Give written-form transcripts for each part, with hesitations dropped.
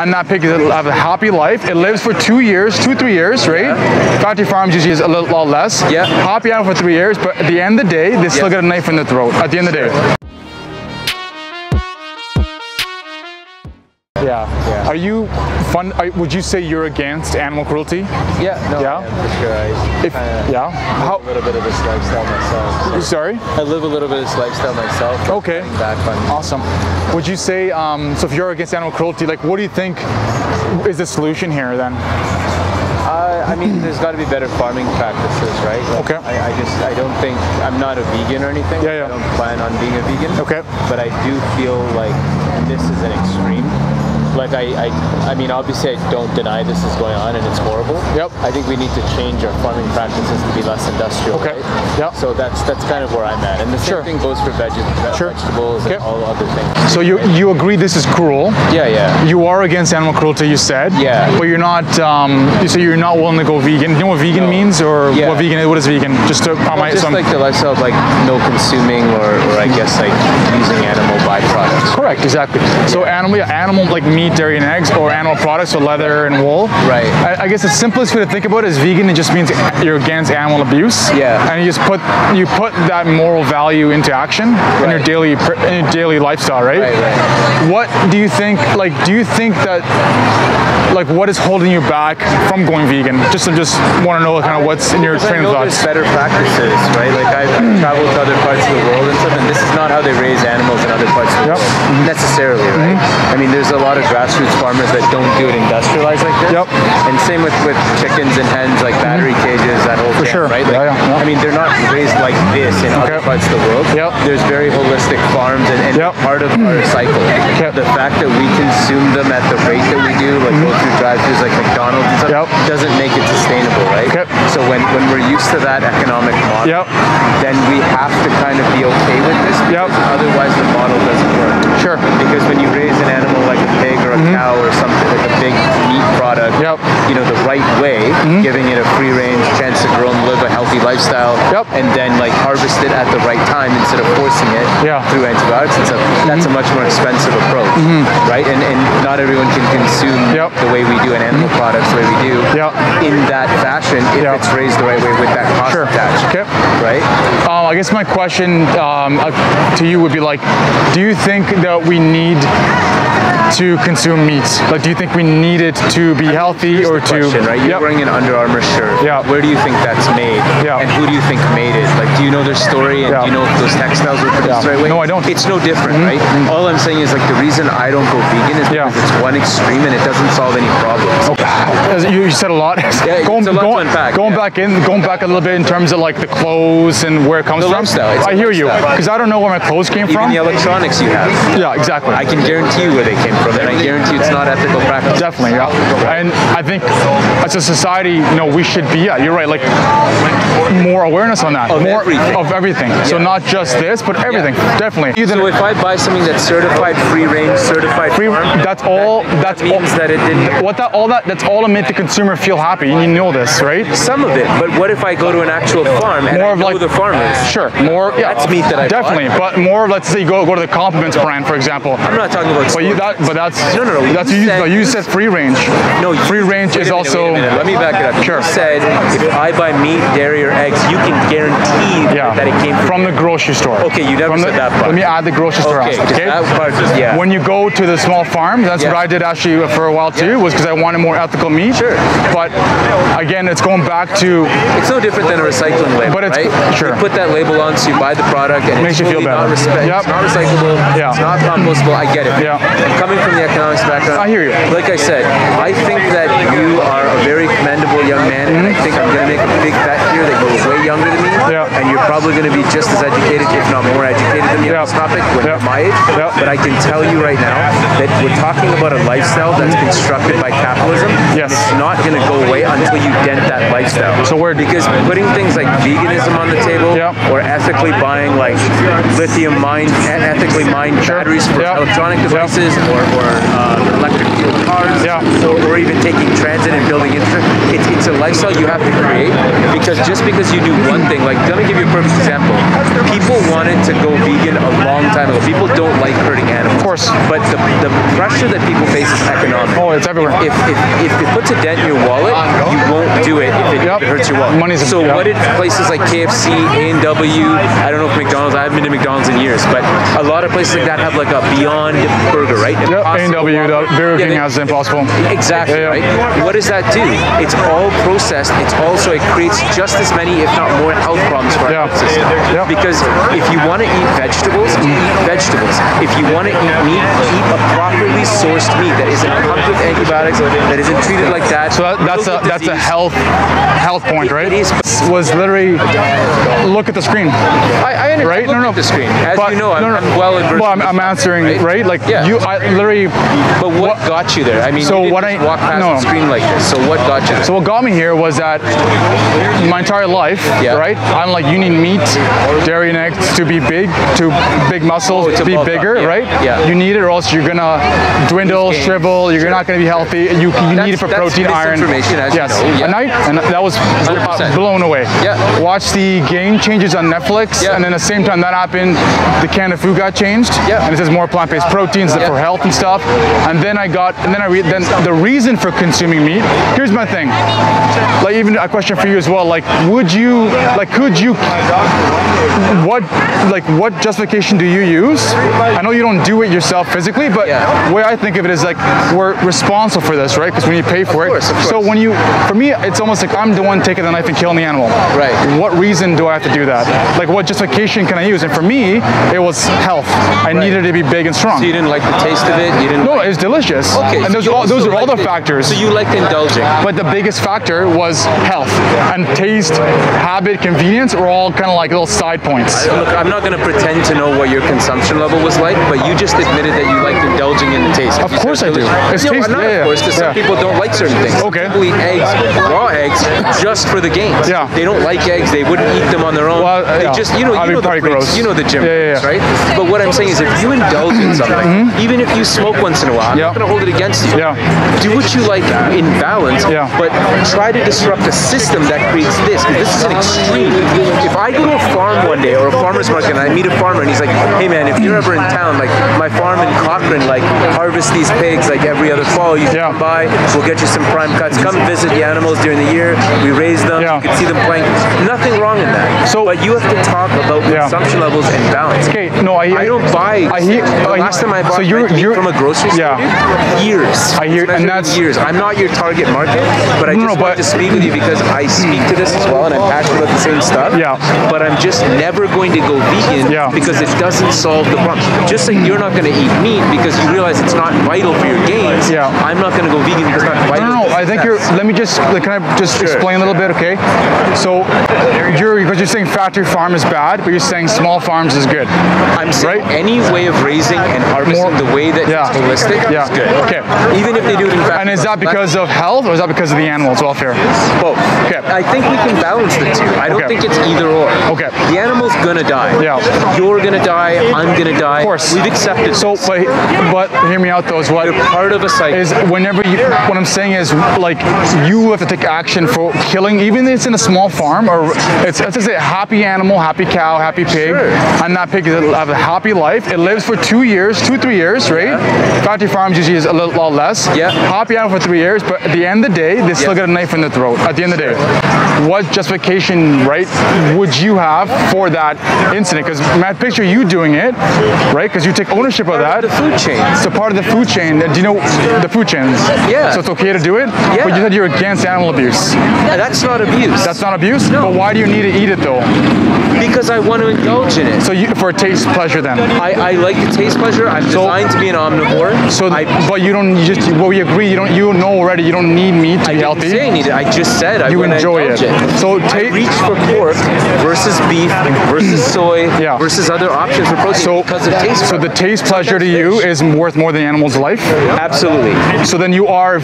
and that pig have a happy life. It lives for 2 years, 2-3 years, right? Factory farms usually is a lot less. Yeah. Happy animal for 3 years, but at the end of the day, they still get a knife in the throat. At the end of the day. Yeah. Are you would you say you're against animal cruelty? Yeah. No. Yeah. For sure. I live a little bit of this lifestyle myself. So. Sorry. I live a little bit of this lifestyle myself. Okay. Back on. Awesome. Would you say so? If you're against animal cruelty, like, what do you think is the solution here then? I mean, there's got to be better farming practices, right? Like, okay. I don't think, I'm not a vegan or anything. Yeah. I don't plan on being a vegan. Okay. But I do feel like this is an extreme. Like I mean, obviously I don't deny this is going on and it's horrible. Yep. I think we need to change our farming practices to be less industrial. Okay. Right? Yep. So that's kind of where I'm at. And the same thing goes for vegetables and all other things. So you agree this is cruel? Yeah. You are against animal cruelty, you said. Yeah. But you're not. You say you're not willing to go vegan. You know what vegan means, or what is vegan? Just to like the lifestyle of like no consuming, or I guess like using animal byproducts. Correct. Exactly. So animal like meat, dairy, and eggs, or animal products, so leather and wool. Right. I guess the simplest way to think about it is vegan. It just means you're against animal abuse. Yeah. And you just put that moral value into action in your daily lifestyle, right? Right. What do you think? Like, do you think that? Like, what is holding you back from going vegan? Just want to know kind of what's in your train of thoughts. There's better practices, right? Like I've traveled to other parts of the world and stuff, and this is not how they raise animals in other parts of the world necessarily, right? I mean, there's a lot of grassroots farmers that don't do it industrialized like this. And same with chickens and hens, like battery cages, that whole thing, right? Like, I mean, they're not raised like this in other parts of the world. There's very holistic farms and part of our cycle. The fact that we consume them at the rate that we do, like go through drive-thrus like McDonald's and stuff, doesn't make it sustainable, right? So when we're used to that economic model, then we have to kind of be okay with this, because otherwise the model doesn't work. Sure. Because when you raise an animal like a pig or a cow or something, like a big meat product, you know, the right way, giving it a free-range chance to grow and live a healthy lifestyle, and then like harvest it at the right time instead of forcing it through antibiotics and stuff, that's a much more expensive approach, right? And not everyone can consume the way we do an animal products, the way we do in that fashion if it's raised the right way with that cost attached, right? I guess my question to you would be like, do you think that we need to consume meat? Like, do you think we need it to be healthy or to? Right? You're wearing an Under Armour shirt. Where do you think that's made? And who do you think made it? Like, do you know their story and do you know if those textiles were produced the right way? No, I don't. It's no different, right? All I'm saying is like the reason I don't go vegan is because it's one extreme and it doesn't solve any problems. You said a lot. Going back a little bit in terms of like the clothes and where it comes from. I hear you, because I don't know where my clothes came from. Even the electronics you have. Yeah, exactly. I can guarantee you where they came from, and I guarantee it's not ethical practice. Definitely, And I think as a society, we should be, you're right, like more awareness on that. Of everything. So not just this, but everything. Definitely. So if I buy something that's certified free range, certified farm, that's all. That means that it didn't. That's all to make the consumer feel happy. You know this, right? Some of it, but what if I go to an actual farm and I know the farmers? Sure, more. Yeah, that's meat that I definitely. bought. But more. Let's say you go to the Compliments brand, for example. I'm not talking about. But that's no. That's you said free range. No, free range is also. Let me back it up. Sure. You said if I buy meat, dairy, or eggs, you can guarantee that it came from the grocery store. Okay, you never said that part. Let me add the grocery store. Okay, that part is, When you go to the small farm, that's what I did actually for a while too, was because I wanted more ethical meat. Sure. But again, it's going back to. It's no different than a recycling label, but it's, right? Sure. You put that label on, so you buy the product, and makes you feel better. It's not recyclable. It's not compostable. I get it. I'm coming from the economics background. I hear you. Like I said, I think that you are a very commendable young man, and I think I'm going to make a big bet here that you're way younger than me, and you're probably going to be just as educated, if not more educated than me on this topic when you're my age. But I can tell you right now that we're talking about a lifestyle that's constructed by capitalism. Yes. It's not going to go away until you dent that lifestyle. So because putting things like veganism on the table, or ethically buying like ethically mined batteries for electronic devices, or electric fuel cars, or even taking transit and building infrastructure, it's a lifestyle you have to create, Because just because you do one thing, like, let me give you a perfect example. People wanted to go vegan a long time ago. People don't like hurting animals. Of course. But the pressure that people face is economic. Oh, it's everywhere. If it puts a dent in your wallet, you won't do it if it hurts your wallet. Money's what did places like KFC, A&W, I don't know if McDonald's, I haven't been to McDonald's in years, but a lot of places like that have like a Beyond Burger, right? Yep, A&W, Burger King has Impossible. Exactly, right? What does that do? It's all processed. It's also, it creates just as many, if not more, health problems for our health system. Because if you want to eat vegetables, eat vegetables. If you want to eat meat, eat a properly sourced meat that isn't pumped with antibiotics, that isn't treated like that. So that's a health point, right? It is. Was literally look at the screen. I understand. Right? Look at the screen. As you know, I'm well versed. Well, I'm answering, right? Like I literally. But what got you there? I mean, so you didn't walk past the screen like this. So what got you there? So what got me here was that my entire life, right? I'm like, you need meat, dairy, and eggs to be big muscles, to be bigger, right? Yeah. You need it, or else you're gonna dwindle, shrivel. You're not gonna be healthy. You need it for protein, iron. As yes. you know. And that was 100%. blown away. Yeah. Watched the game changes on Netflix, and then at the same time that happened, the can of food got changed. Yeah. And it says more plant-based proteins for health and stuff. And then then the reason for consuming meat. Here's my thing. Like, even a question for you as well. Like, could you? What justification do you use? I know you don't do it yourself physically, but the way I think of it is like we're responsible for this, right? Because when you pay for it. Of course. So for me, it's almost like I'm the one taking the knife and killing the animal. Right. What reason do I have to do that? Like, what justification can I use? And for me, it was health. I needed to be big and strong. So you didn't like the taste of it? You didn't? No, it's delicious. Okay. And those are all the factors. So you liked indulging. But the biggest factor was health. And taste, habit, convenience are all kind of like little side points. Look, I'm not going to pretend to know what your consumption level was like, but you just admitted that you liked indulging in the taste. Of course I do. It's taste, not of course, because some people don't like certain things. Okay. People eat eggs, raw eggs, just for the games. Yeah. They don't like eggs. They wouldn't eat them on their own. Well, they just, you know the freaks, you know the gym freaks, right? But what I'm saying is, if you indulge in something, even if you smoke once in a while, I'm not going to hold it against you. Do what you like in balance, but try to disrupt a system that creates this, because this is an extreme. If I go to a farm one day or a farmer's market and I meet a farmer and he's like, hey man, if you're ever in town, like my farm in Cochrane, like harvest these pigs like every other fall, you can come by, we'll get you some prime cuts, come visit the animals during the year, we raise them, you can see them playing. Nothing wrong in that. So, but you have to talk about consumption levels and balance. Okay, no, I don't buy. Last time I bought meat from a grocery store, years. I hear, and that's years. I'm not your target market, but I just want to speak with you because I speak to this as well, and I'm passionate about the same stuff. But I'm just never going to go vegan because it doesn't solve the problem. Just like you're not going to eat meat because you realize it's not vital for your gains. I'm not going to go vegan because it's not vital. No, I think let me just, can I just explain a little bit, okay? So, because you're saying factory farm is bad, but you're saying small farms is good. I'm saying any way of raising and harvesting the way that it's holistic is good. Okay. Even if they do it in factory. And is that because of health or is that because of the animals' welfare? Both. Okay. I think we can balance the two. I don't think it's either or. Okay. The animal's gonna die. You're gonna die. I'm gonna die. Of course. We've accepted. So, but hear me out though. Is what you're part of a cycle. Is whenever you, what I'm saying is like you have to take action for killing, even if it's in a small farm or it's let's just say a happy animal, happy cow, happy pig, and that pig have a happy life. It lives for 2 years, 2-3 years, right? Factory farms usually is a lot less. Happy animal for 3 years, but at the end of the day, they still get a knife in their throat. At the end of the day, what justification, right, would you have for that incident? Because Matt, picture you doing it, right? Because you take ownership of that. The food chain. It's a part of the food chain. Do you know the food chains? So it's okay to do it? But you said you're against animal abuse. That's not abuse. That's not abuse? No. But why do you need to eat it though? Because I want to indulge in it. So for a taste pleasure then? I like the taste pleasure. I'm designed to be an omnivore. So, but you don't well, we agree. You know already. You don't need meat to be healthy. I didn't say I need it. I just said I you enjoy it. So I reach for pork versus beef versus soy versus other options for protein because of taste. So the taste pleasure to you is worth more than the animal's life. Absolutely. So then you are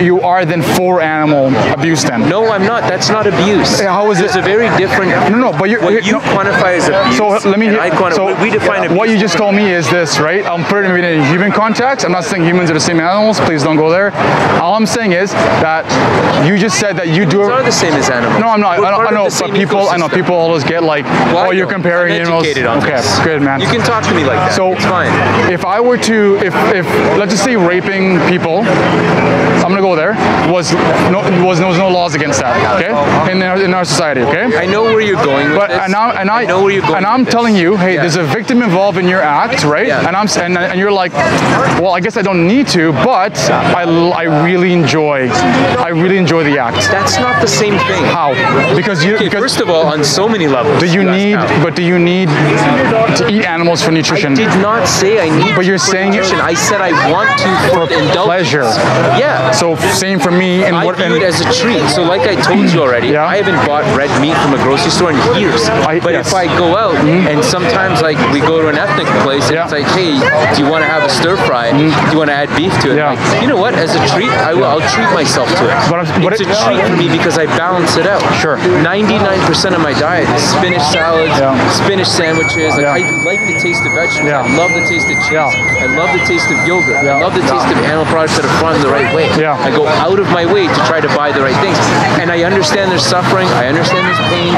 you are then for animal abuse then. No, I'm not. That's not abuse. How is There's it? a very different. No, but what you quantify as abuse. So let me. We define abuse. What you just told me is this, right? I'm putting it in a human context. I'm not saying humans are the same animals. Please don't go there. All I'm saying is that you just said that you do. Humans are the same as animals. No, I'm not. I know, but people. I know people always get like, oh, you're comparing animals. Okay, good man. You can talk to me like that. So it's fine. If I were to, if let's just say raping people, I'm gonna go there. Was no laws against that. Okay, in our society. Okay. I know where you're going with this. And I know where you're going. And I'm telling you, hey, there's a victim involved in your act, right? Yeah. And you're like, well, I guess I don't need to, but I really enjoy the act. That's not the same thing. How? Because first of all, on so many levels. Do you need to eat animals for nutrition? I did not say I need. But you're saying nutrition. I said I want to for pleasure. Yeah. So same for me. I view it as a treat. So like I told you already, I haven't bought red meat from a grocery store in years. But if I go out and sometimes like we go to an ethnic place and it's like, hey, do you want to have a stir fry? Do you want to add beef to it? Like, you know what? As a treat, I'll treat myself to it. But it's a treat for me because I balance it out. Sure. 99% of my diet is spinach salads, spinach sandwiches. Like I like the taste of vegetables. I love the taste of cheese. I love the taste of yogurt. I love the taste of animal products that are farmed the right way. I go out of my way to try to buy the right things. And I understand there's suffering. I understand there's pain.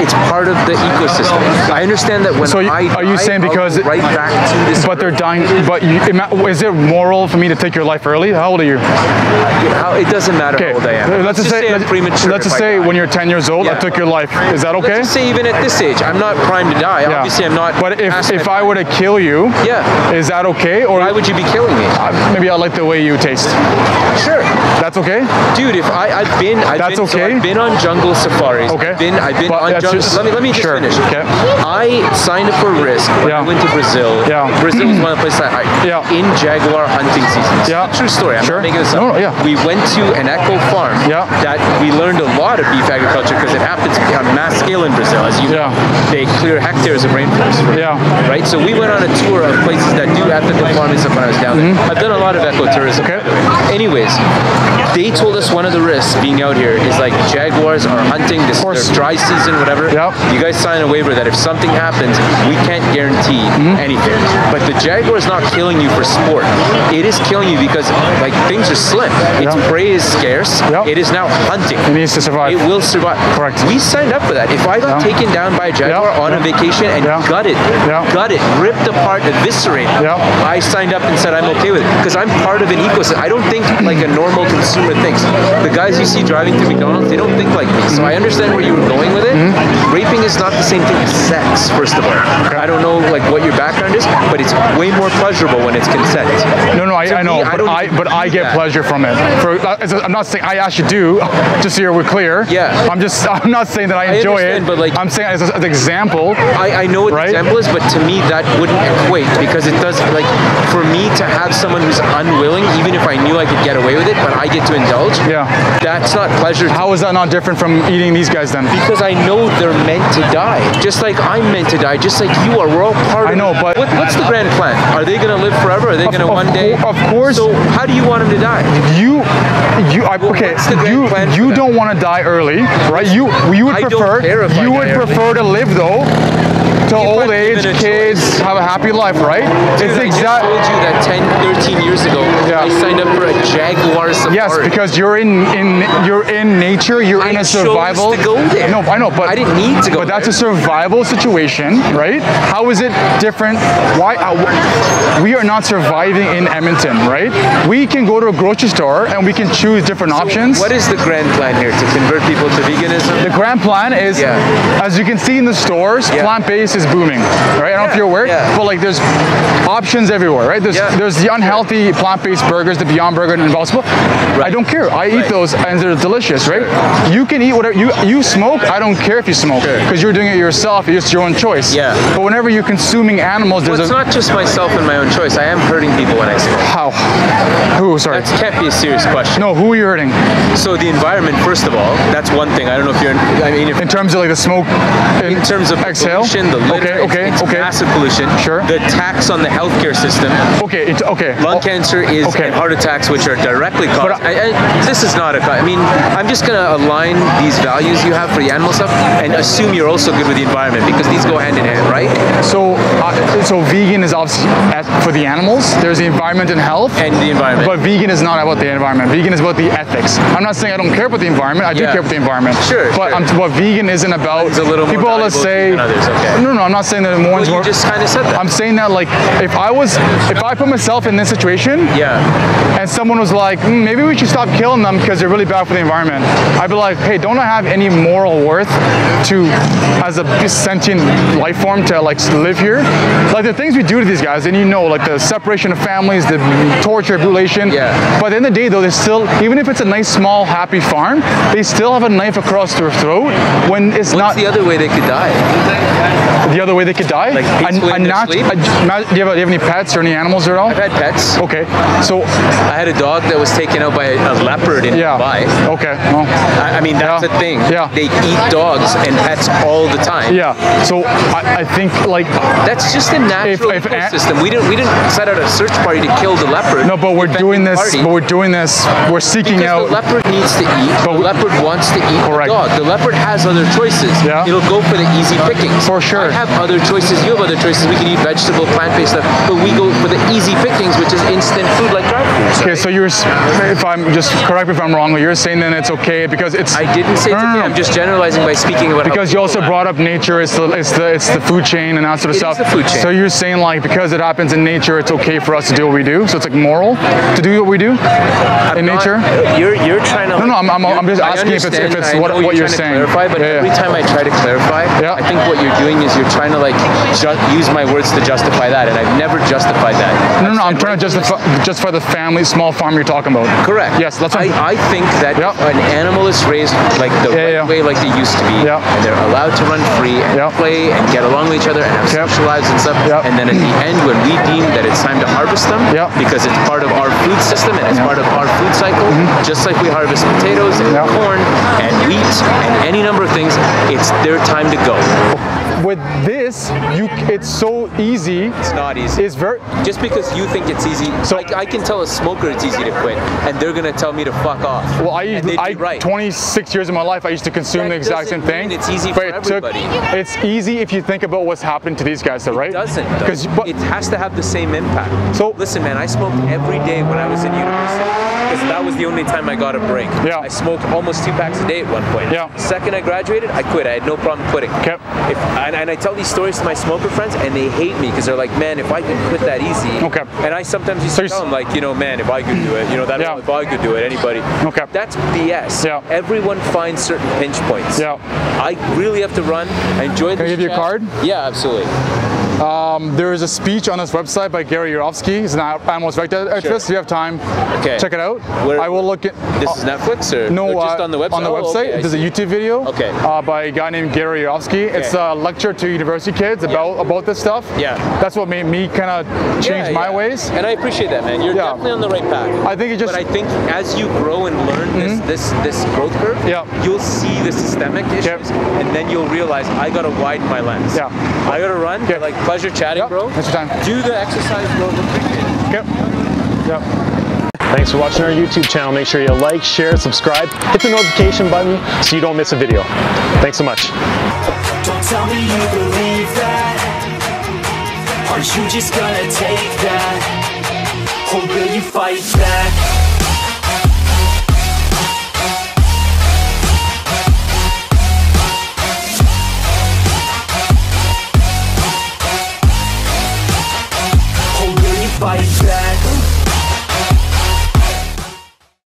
It's part of the ecosystem. I understand that when are you saying because right back to this? But they're dying. But is it moral for me to take your life early? How old are you? It doesn't matter how old I am. Let's just say I'm premature. Let's just say when you're 10 years old, I took your life. Is that okay? Let's just say even at this age, I'm not primed to die. Obviously, I'm not. But if I were to kill you, is that okay? Or why would you be killing me? Maybe I like the way you taste. Sure. That's okay? Dude, if I've been on jungle safaris. Okay. I've been on jungle. Let me just finish. Okay. I signed up for risk when I went to Brazil. Brazil is one of the places in jaguar hunting seasons. True story. I'm not making this up. We went to an echo farm that we learned a lot of beef agriculture because it happens on mass scale in Brazil. As you know, they clear hectares of rainforest. Right. So we went on a tour of places that do ethical farming stuff when I was down there. I've done a lot of ecotourism. Anyways, they told us one of the risks being out here is like jaguars are hunting this their dry season, whatever. You guys sign a waiver that if something happens, we can't guarantee anything. But the jaguar is not killing you for sport. It is killing you because like things are slim. Its prey is scarce. It is now hunting. It needs to survive. It will survive. Correct. We signed up for that. If I got taken down by a jaguar on a vacation and gutted, ripped apart, eviscerated, I signed up and said I'm okay with it because I'm part of an ecosystem. I don't think like a normal consumer thinks. The guys you see driving through McDonald's, they don't think like me. So I understand where you were going with it. Raping is not the same thing as sex, first of all. I don't know like what your background is, but it's way more pleasurable when it's consent. No, I know, but I get pleasure from it. I'm not saying I actually do, just so we're clear. I'm not saying that I enjoy it, but like I'm saying as an example. I know what the example is, but to me that wouldn't equate because it does like for me to have someone who's unwilling, even if I knew I could get away with it, but I get to indulge. That's not pleasure. How is that not different from eating these guys then? Because I know they're meant to die, just like I'm meant to die, just like you are. We're all part of it. I know, but what's the grand plan? Are they going to live forever? Are they going to one day? Of course. So how do you want them to die? You don't want to die early, right? You would prefer to live though. To old age, kids, have a happy life, right? Dude, it's exactly. I just told you that 10, 13 years ago, I signed up for a jaguar safari. Yes, because you're in nature, you're in a survival. I chose to go there. No, I know, but I didn't need to go. But that's a survival situation, right? How is it different? Why? We are not surviving in Edmonton, right? We can go to a grocery store and we can choose different options. What is the grand plan here to convert people to veganism? The grand plan is, as you can see in the stores, plant-based is booming, right? I don't know if you're aware, but like there's options everywhere, right? There's the unhealthy plant-based burgers, the Beyond Burger and Impossible. I don't care. I eat those and they're delicious, right? You can eat whatever you smoke. I don't care if you smoke because you're doing it yourself. It's your own choice. But whenever you're consuming animals, it's not just myself and my own choice. I am hurting people when I smoke. How? Who? Oh, sorry. That can't be a serious question. No, who are you hurting? So the environment, first of all, that's one thing. I don't know if you're, I mean, if In terms of like the smoke, in terms of exhale? pollution, the litter, it's massive pollution. Sure. The tax on the healthcare system. Okay, Lung cancer is and heart attacks, which are directly caused. This is not a. I mean, I'm just gonna align these values you have for the animal stuff and assume you're also good with the environment, because these go hand in hand, right? So, so vegan is obviously for the animals. There's the environment and health. And the environment. But vegan is not about the environment. Vegan is about the ethics. I'm not saying I don't care about the environment. I do care about the environment. Sure. But what vegan isn't about. It's a little more people always say. Than others. Okay. No, I'm not saying that more. Well, you just kind of said that. I'm saying that like if I put myself in this situation. And someone was like, maybe we should stop killing them because they're really bad for the environment. I'd be like, hey, don't I have any moral worth to, as a sentient life form, to like live here? Like the things we do to these guys, and like the separation of families, the torture, mutilation. But at the end of the day, though, there's still, even if it's a nice, small, happy farm, they still have a knife across their throat when it's not. What's the other way they could die? The other way they could die? Like peacefully in their sleep? Do you have any pets or any animals at all? I've had pets. Okay, so I had a dog that was taken out by a leopard in Dubai. Okay, well, I mean, that's the thing. They eat dogs and pets all the time. So I think like that's just a natural ecosystem. We didn't set out a search party to kill the leopard. No, but we're doing this. We're seeking out. The leopard needs to eat. The leopard wants to eat the dog. The leopard has other choices. It'll go for the easy pickings. For sure. I have other choices. You have other choices. We can eat vegetable, plant-based stuff, but we go for the easy pickings, which is instant food like drive-throughs. Okay, so correct me if I'm wrong, but you're saying then it's okay because it's. I didn't say it's okay. I'm just generalizing by speaking about. Because you also brought up nature. It's the food chain and that sort of stuff. It is the food chain. So you're saying like because it happens in nature, it's okay for us to do what we do. So it's like moral to do what we do in nature. You're trying to. No, I'm just asking if it's what you're saying. Clarify, but every time I try to clarify, I think what you're doing is you're trying to like use my words to justify that, and I've never justified that. No, I'm trying to justify the family small farm you're talking about. Correct. Yes, that's what I think that an animal is raised like the right way, like they used to be, and they're allowed to run free and play and get along with each other and have social lives and stuff. And then at the end, when we deem that it's time to harvest them, because it's part of our food system and it's part of our food cycle, just like we harvest potatoes and corn and wheat and any number of things, it's their time to go. With this, it's so easy. It's not easy. It's very. Just because you think it's easy, so I can tell a smoker it's easy to quit, and they're gonna tell me to fuck off. Well, 26 years of my life, I used to consume the exact same thing. It's easy for everybody. It's easy if you think about what's happening to these guys, though, right? It doesn't. It has to have the same impact. So listen, man, I smoked every day when I was in university. Because that was the only time I got a break. I smoked almost 2 packs a day at one point. The second I graduated, I quit. I had no problem quitting. And I tell these stories to my smoker friends, and they hate me because they're like, man, if I could quit that easy. And I sometimes used to tell them, like, man, if I could do it, if I could do it, anybody. That's BS. Everyone finds certain pinch points. I really have to run. I enjoy this. Can I give you a card? Yeah, absolutely. There is a speech on this website by Gary Yourofsky. He's an animal rights activist. If you have time, check it out. I will look at. This is Netflix or just on the website? On the website, there's a YouTube video by a guy named Gary Yourofsky. It's a lecture to university kids about this stuff. That's what made me kind of change my ways. And I appreciate that, man. You're definitely on the right path. I think But I think as you grow and learn this growth curve, you'll see the systemic issues, and then you'll realize I gotta widen my lens. I gotta run. Like, pleasure chatting, bro. Thanks for your time. Do the exercise, bro. Appreciate it. Thanks for watching our YouTube channel. Make sure you like, share, subscribe, hit the notification button so you don't miss a video. Thanks so much. Don't tell me you believe that. Are you just gonna take that? Or will you fight back?